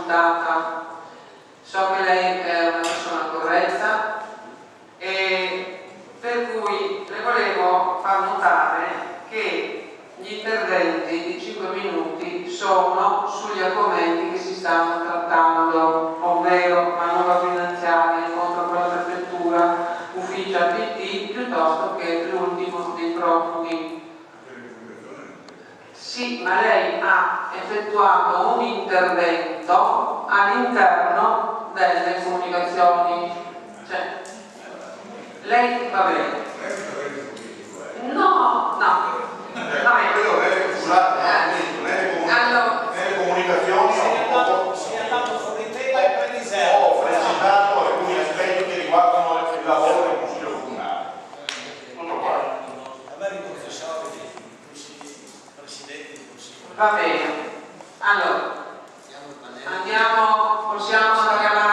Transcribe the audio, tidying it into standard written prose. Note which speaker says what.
Speaker 1: consultata, so che lei è una persona corretta e per cui le volevo far notare che gli interventi di 5 minuti sono sugli argomenti che si stanno trattando, ovvero manovra finanziaria, incontro con la prefettura, ufficio APT, piuttosto che l'ultimo dei profughi. Sì, ma lei ha effettuato un intervento all'interno delle comunicazioni. Cioè, lei va bene. No, no.
Speaker 2: Nelle comunicazioni
Speaker 3: si è andato fuori tema e pre-riserva.
Speaker 2: ho presentato alcuni aspetti che riguardano il lavoro del Consiglio Comunale. Tutto qua.
Speaker 3: A me riconfessava che presidente del Consiglio.
Speaker 1: Va bene. Allora, andiamo, possiamo andare avanti.